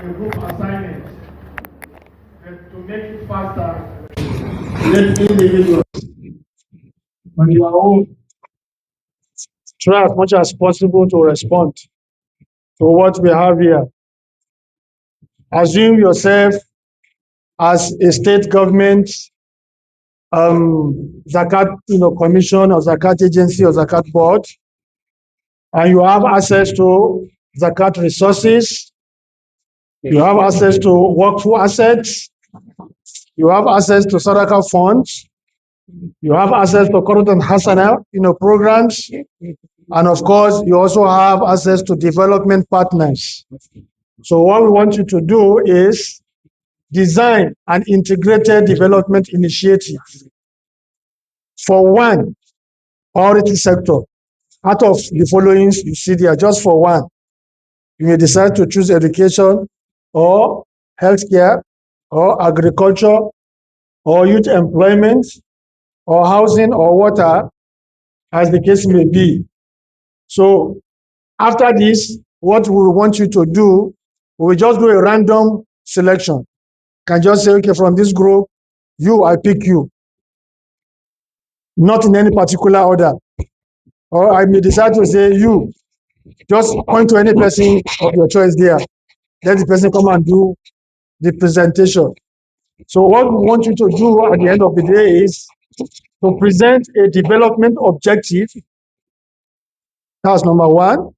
a group assignment and to make it faster, let individuals on your own try as much as possible to respond to what we have here. Assume yourself as a state government zakat commission or zakat agency or zakat board, and you have access to zakat resources, you have access to workful assets, you have access to sadaqah funds, you have access to Qur'an and Hasana programs, and of course you also have access to development partners. So what we want you to do is design an integrated development initiative for one priority sector. Out of the following you see there, just for one, you may decide to choose education or healthcare or agriculture or youth employment or housing or water, as the case may be. So after this, what we want you to do, we will just do a random selection. Can just say, okay, from this group, I pick you. Not in any particular order. Or I may decide to say, you, just point to any person of your choice there. Let the person come and do the presentation. So what we want you to do at the end of the day is to present a development objective. That's number one.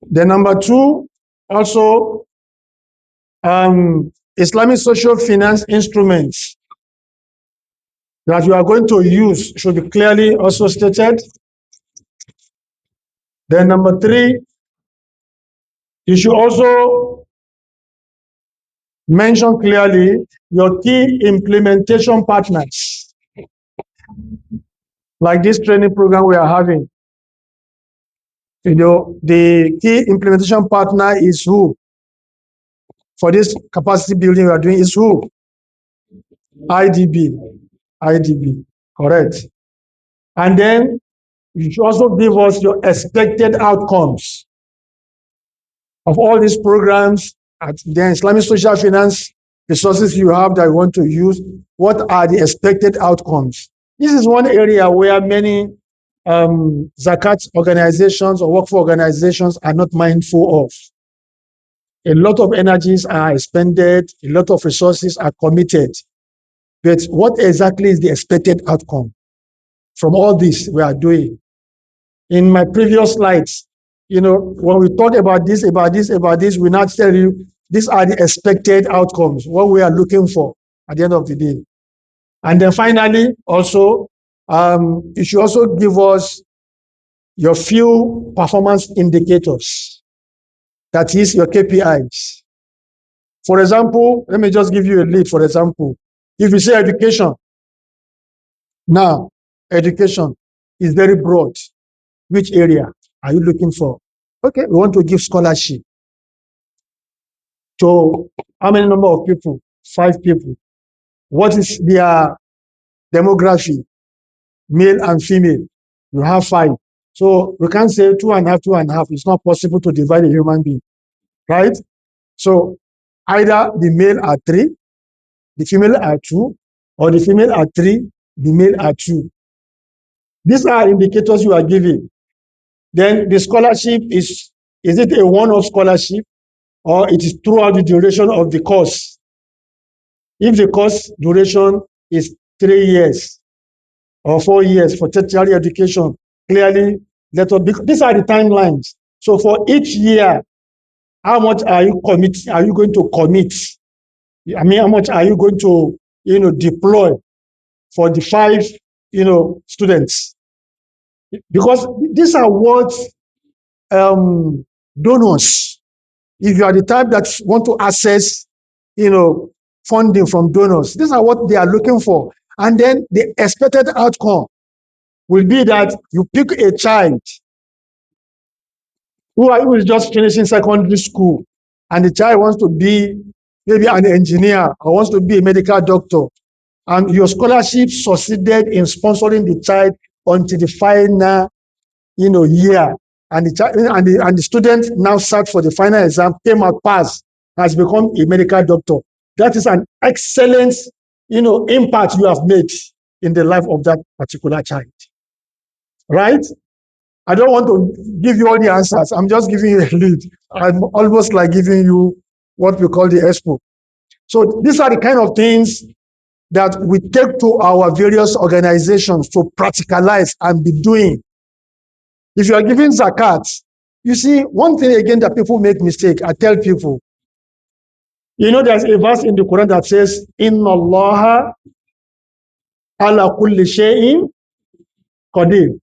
Then number two, also Islamic social finance instruments that you are going to use should be clearly also stated. Then number three, you should also mention clearly your key implementation partners, like this training program we are having. The key implementation partner is who? For this capacity building we are doing is who? IDB, correct. And then you should also give us your expected outcomes of all these programs at the Islamic social finance resources you have that you want to use. What are the expected outcomes? This is one area where many zakat organizations or workforce organizations are not mindful of. A lot of energies are expended, a lot of resources are committed. But what exactly is the expected outcome from all this we are doing? In my previous slides, when we talk about this, we now tell you these are the expected outcomes, what we are looking for at the end of the day. And then finally, also, you should also give us your few performance indicators, that is your KPIs. For example, let me just give you a lead. For example, if you say education, now education is very broad. Which area are you looking for? Okay, we want to give scholarship to how many number of people? 5 people. What is their demography? Male and female. You have 5. So we can't say 2.5, 2.5. It's not possible to divide a human being, right? So either the male are 3, the female are 2, or the female are 3, the male are 2. These are indicators you are giving. Then the scholarship is it a one-off scholarship or it is throughout the duration of the course? If the course duration is 3 years or 4 years for tertiary education, clearly these are the timelines. So for each year, how much are you going to commit? I mean, how much are you going to deploy for the 5 students? Because these are what donors, if you are the type that want to access funding from donors, these are what they are looking for. And then the expected outcome will be that you pick a child who is just finishing secondary school, and the child wants to be maybe an engineer or wants to be a medical doctor, and your scholarship succeeded in sponsoring the child until the final year, and the child and the student now sat for the final exam, came out, passed. has become a medical doctor. That is an excellent, impact you have made in the life of that particular child. Right? I don't want to give you all the answers. I'm just giving you a lead. I'm almost like giving you what we call the expo. So these are the kind of things that we take to our various organizations to practicalize and be doing. If you are giving zakat, you see, one thing again that people make mistake, I tell people, there's a verse in the Quran that says, Inna Allah ala kulli shay'in qadir.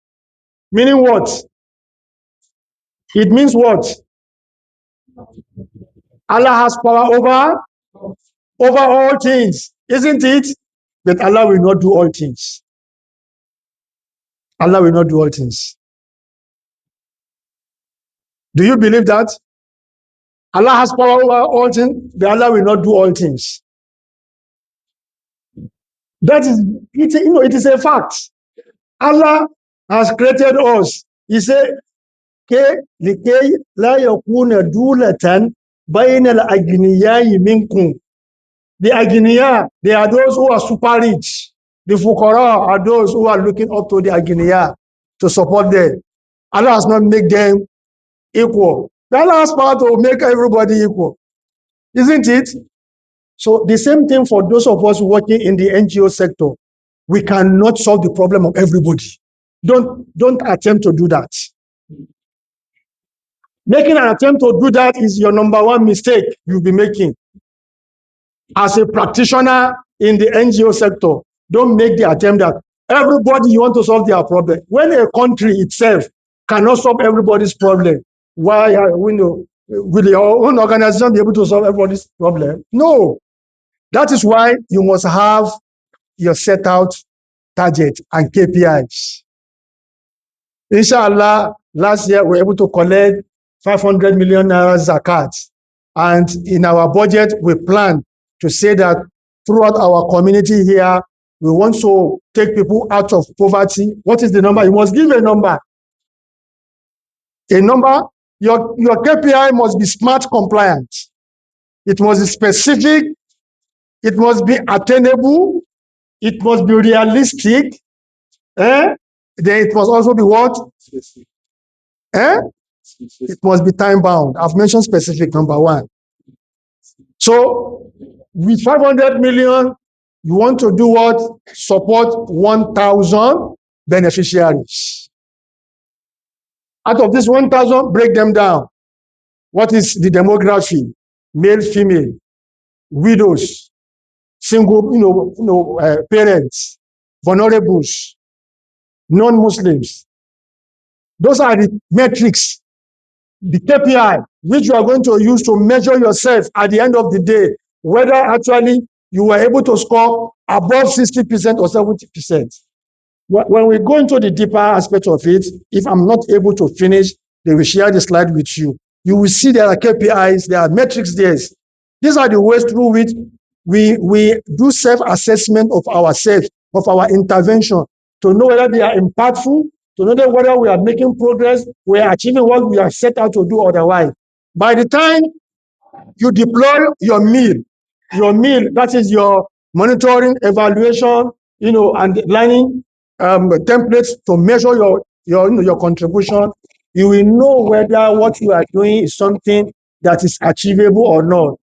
Meaning what? It means what? Allah has power over all things, isn't it? But Allah will not do all things. Allah will not do all things. Do you believe that? Allah has power over all things, but Allah will not do all things. That is, it is a fact. Allah has created us. He said, لكي لا يكون دولة بين الأغنياء منكم. The agniya, they are those who are super rich. The fukara are those who are looking up to the agniya to support them. Allah has not made them equal. Allah has power to make everybody equal, isn't it? So the same thing for those of us working in the NGO sector. We cannot solve the problem of everybody. Don't attempt to do that. Making an attempt to do that is your number one mistake you'll be making. As a practitioner in the NGO sector, don't make the attempt that everybody you want to solve their problem. When a country itself cannot solve everybody's problem, why will your own organization be able to solve everybody's problem? No. That is why you must have your set out target and KPIs. Inshallah, last year we were able to collect 500 million naira zakat. And in our budget, we plan to say that throughout our community here, we want to take people out of poverty. What is the number? You must give a number. A number, your KPI must be smart compliant. It must be specific. It must be attainable. It must be realistic. Then it must also be what? It must be time bound. I've mentioned specific, number one. So with 500 million, you want to do what? Support 1,000 beneficiaries. Out of this 1,000, break them down. What is the demography? Male, female, widows, single, parents, vulnerables, non-Muslims. Those are the metrics, the KPI, which you are going to use to measure yourself at the end of the day, whether actually you were able to score above 60% or 70%. When we go into the deeper aspect of it, if I'm not able to finish, they will share the slide with you. You will see there are KPIs, there are metrics there. These are the ways through which we do self-assessment of ourselves, of our intervention, to know whether they are impactful, to know whether we are making progress, we are achieving what we are set out to do otherwise. By the time you deploy your meal, that is your monitoring, evaluation, and learning templates to measure your contribution, you will know whether what you are doing is something that is achievable or not.